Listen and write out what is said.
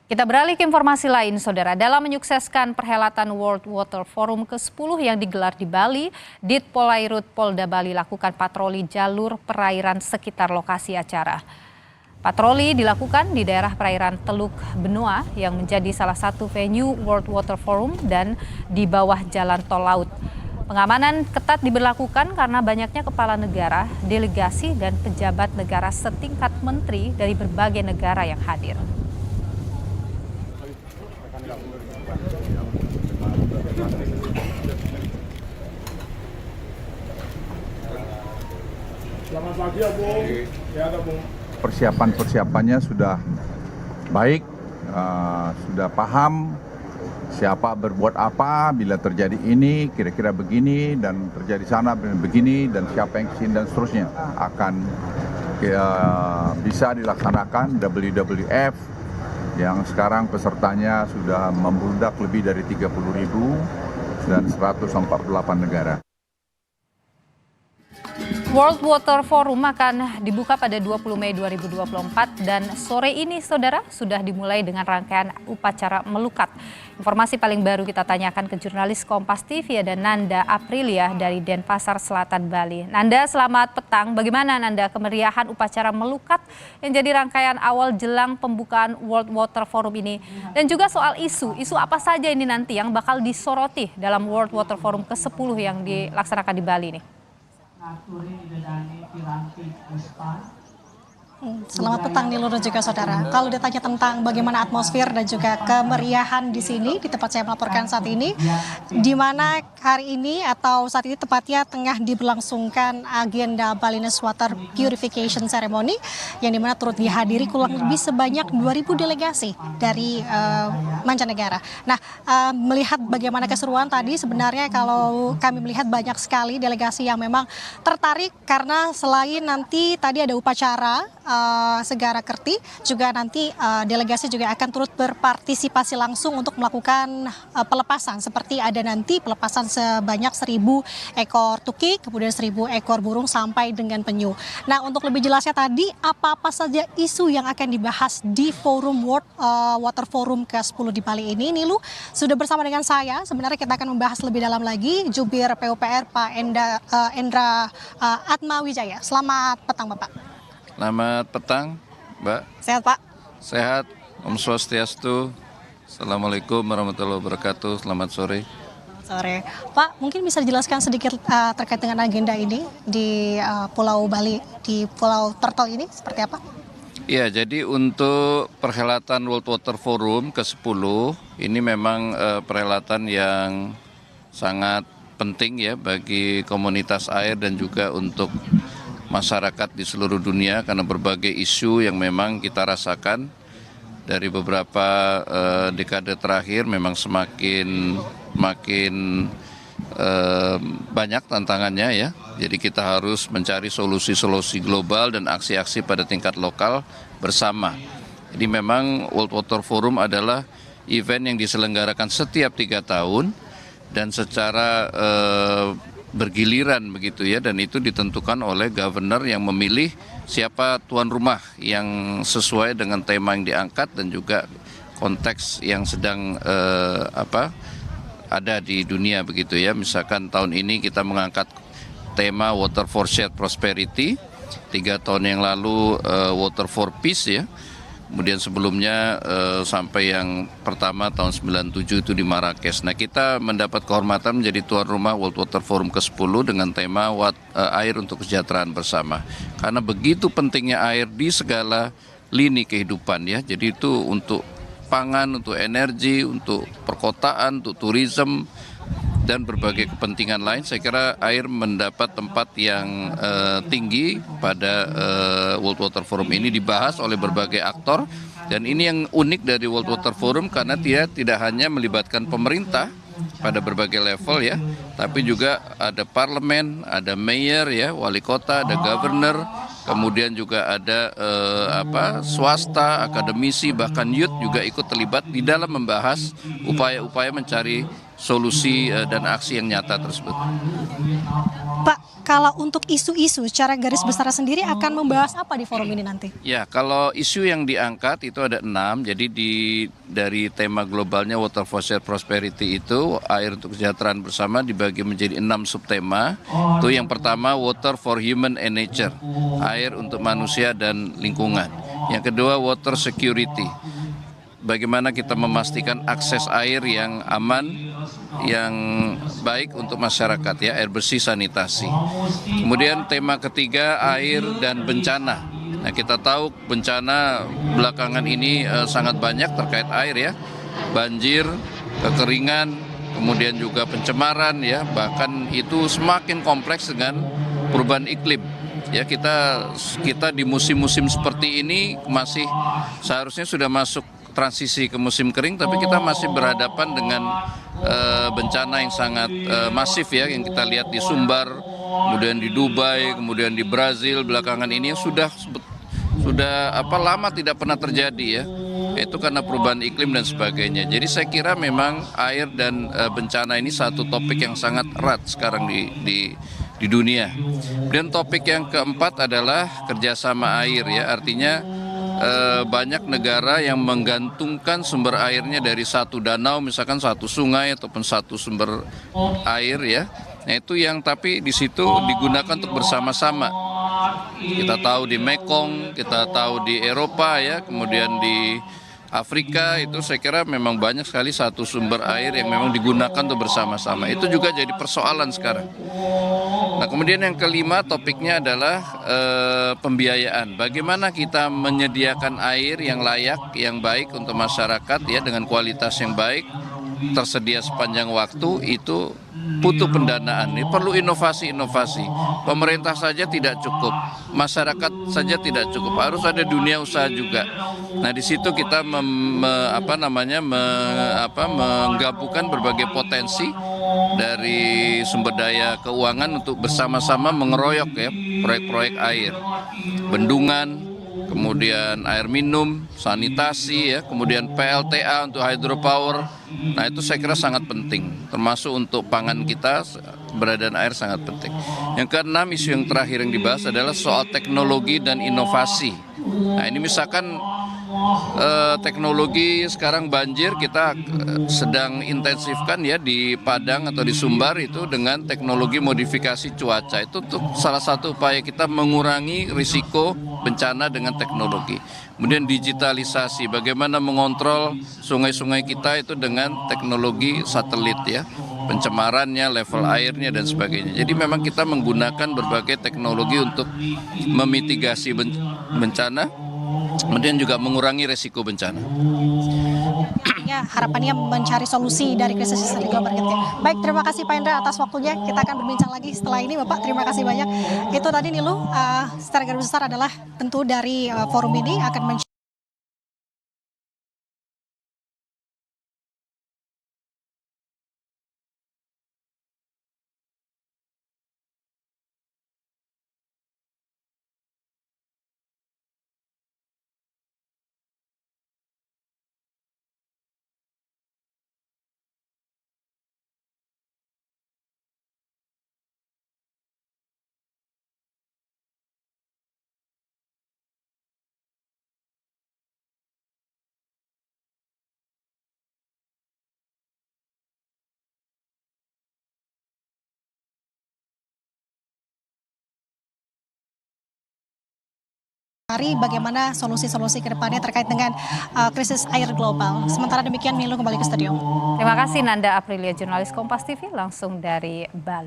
Kita beralih ke informasi lain, Saudara. Dalam menyukseskan perhelatan World Water Forum ke-10 yang digelar di Bali, Ditpolairut Polda Bali lakukan patroli jalur perairan sekitar lokasi acara. Patroli dilakukan di daerah perairan Teluk Benoa yang menjadi salah satu venue World Water Forum dan di bawah jalan tol laut. Pengamanan ketat diberlakukan karena banyaknya kepala negara, delegasi, dan pejabat negara setingkat menteri dari berbagai negara yang hadir. Selamat pagi ya, Bung. Ya, Bung. Persiapannya sudah baik, sudah paham siapa berbuat apa, bila terjadi ini kira-kira begini dan terjadi sana begini dan siapa yang kesini dan seterusnya akan bisa dilaksanakan WWF yang sekarang pesertanya sudah membludak lebih dari 30.000 dan 148 negara. World Water Forum akan dibuka pada 20 Mei 2024 dan sore ini, Saudara, sudah dimulai dengan rangkaian upacara melukat. Informasi paling baru kita tanyakan ke jurnalis Kompas TV ada Nanda Aprilia dari Denpasar Selatan, Bali. Nanda, selamat petang. Bagaimana, Nanda, kemeriahan upacara melukat yang jadi rangkaian awal jelang pembukaan World Water Forum ini? Dan juga soal isu apa saja ini nanti yang bakal disoroti dalam World Water Forum ke-10 yang dilaksanakan di Bali ini? Selamat petang Nilu dan juga saudara. Kalau ditanya tentang bagaimana atmosfer dan juga kemeriahan di sini, di tempat saya melaporkan saat ini, di mana hari ini atau saat ini tepatnya tengah diberlangsungkan agenda Balinese Water Purification Ceremony, yang dimana turut dihadiri kurang lebih sebanyak 2.000 delegasi dari mancanegara. Nah, melihat bagaimana keseruan tadi, sebenarnya kalau kami melihat banyak sekali delegasi yang memang tertarik karena selain nanti tadi ada upacara Segara Kerti, juga nanti delegasi juga akan turut berpartisipasi langsung untuk melakukan pelepasan, seperti ada nanti pelepasan sebanyak 1.000 ekor tukik, kemudian 1.000 ekor burung sampai dengan penyu. Nah, untuk lebih jelasnya tadi apa-apa saja isu yang akan dibahas di Forum World Water Forum ke-10 di Bali ini, Nilu sudah bersama dengan saya. Sebenarnya kita akan membahas lebih dalam lagi Jubir PUPR Pak Endra Atmawijaya. Selamat petang, Bapak. Selamat petang, Mbak. Sehat, Pak? Sehat, Om Swastiastu. Assalamualaikum warahmatullahi wabarakatuh. Selamat sore. Selamat sore. Pak, mungkin bisa dijelaskan sedikit terkait dengan agenda ini di Pulau Bali, di Pulau Turtle ini, seperti apa? Ya, jadi untuk perhelatan World Water Forum ke-10, ini memang perhelatan yang sangat penting ya bagi komunitas air dan juga untuk masyarakat di seluruh dunia, karena berbagai isu yang memang kita rasakan dari beberapa dekade terakhir memang semakin banyak tantangannya ya. Jadi kita harus mencari solusi-solusi global dan aksi-aksi pada tingkat lokal bersama. Jadi memang World Water Forum adalah event yang diselenggarakan setiap 3 tahun dan secara bergiliran begitu ya, dan itu ditentukan oleh governor yang memilih siapa tuan rumah yang sesuai dengan tema yang diangkat dan juga konteks yang sedang ada di dunia begitu ya. Misalkan tahun ini kita mengangkat tema Water for Shared Prosperity, 3 tahun yang lalu Water for Peace ya. Kemudian sebelumnya sampai yang pertama tahun 97 itu di Marrakesh. Nah, kita mendapat kehormatan menjadi tuan rumah World Water Forum ke-10 dengan tema air untuk kesejahteraan bersama. Karena begitu pentingnya air di segala lini kehidupan ya. Jadi itu untuk pangan, untuk energi, untuk perkotaan, untuk turisme dan berbagai kepentingan lain. Saya kira air mendapat tempat yang tinggi pada World Water Forum ini, dibahas oleh berbagai aktor. Dan ini yang unik dari World Water Forum karena dia tidak hanya melibatkan pemerintah pada berbagai level ya, tapi juga ada parlemen, ada mayor ya, wali kota, ada governor, kemudian juga ada swasta, akademisi, bahkan youth juga ikut terlibat di dalam membahas upaya-upaya mencari solusi dan aksi yang nyata tersebut. Pak, kalau untuk isu-isu secara garis besar sendiri akan membahas apa di forum ini nanti? Ya, kalau isu yang diangkat itu ada 6, jadi dari tema globalnya Water for Shared Prosperity itu, air untuk kesejahteraan bersama dibagi menjadi 6 subtema. Itu yang pertama, Water for Human and Nature, air untuk manusia dan lingkungan. Yang kedua, Water Security, bagaimana kita memastikan akses air yang aman, yang baik untuk masyarakat, ya, air bersih, sanitasi. Kemudian tema ketiga, air dan bencana. Nah, kita tahu bencana belakangan ini sangat banyak terkait air, ya, banjir, kekeringan, kemudian juga pencemaran, ya, bahkan itu semakin kompleks dengan perubahan iklim. Ya, kita di musim-musim seperti ini masih seharusnya sudah masuk transisi ke musim kering, tapi kita masih berhadapan dengan bencana yang sangat masif, ya, yang kita lihat di Sumbar, kemudian di Dubai, kemudian di Brazil belakangan ini yang sudah lama tidak pernah terjadi, ya. Itu karena perubahan iklim dan sebagainya. Jadi saya kira memang air dan bencana ini satu topik yang sangat erat sekarang di dunia. Dan topik yang keempat adalah kerjasama air, ya, artinya banyak negara yang menggantungkan sumber airnya dari satu danau, misalkan satu sungai ataupun satu sumber air, ya. Nah, itu yang tapi di situ digunakan untuk bersama-sama. Kita tahu di Mekong, kita tahu di Eropa, ya, kemudian di Afrika itu saya kira memang banyak sekali satu sumber air yang memang digunakan untuk bersama-sama. Itu juga jadi persoalan sekarang. Nah, kemudian yang kelima topiknya adalah pembiayaan. Bagaimana kita menyediakan air yang layak, yang baik untuk masyarakat, ya, dengan kualitas yang baik, tersedia sepanjang waktu, itu butuh pendanaan. Ini perlu inovasi-inovasi. Pemerintah saja tidak cukup, masyarakat saja tidak cukup, harus ada dunia usaha juga. Nah, di situ kita menggabungkan berbagai potensi dari sumber daya keuangan untuk bersama-sama mengeroyok, ya, proyek-proyek air, bendungan, kemudian air minum, sanitasi, ya, kemudian PLTA untuk hydropower. Nah, itu saya kira sangat penting, termasuk untuk pangan kita, keberadaan air sangat penting. Yang keenam, isu yang terakhir yang dibahas adalah soal teknologi dan inovasi. Nah, ini misalkan teknologi sekarang banjir kita sedang intensifkan, ya, di Padang atau di Sumbar itu dengan teknologi modifikasi cuaca. Itu salah satu upaya kita mengurangi risiko bencana dengan teknologi. Kemudian digitalisasi, bagaimana mengontrol sungai-sungai kita itu dengan teknologi satelit, ya, pencemarannya, level airnya dan sebagainya. Jadi memang kita menggunakan berbagai teknologi untuk memitigasi bencana, kemudian juga mengurangi resiko bencana. Ya, harapannya mencari solusi dari krisis global gitu. Baik, terima kasih Pak Hendra atas waktunya. Kita akan berbincang lagi setelah ini, Bapak. Terima kasih banyak. Itu tadi Nilu, secara garis besar adalah tentu dari forum ini akan mencari bagaimana solusi-solusi ke depannya terkait dengan krisis air global. Sementara demikian, Nilu kembali ke studio. Terima kasih Nanda Aprilia, jurnalis Kompas TV langsung dari Bali.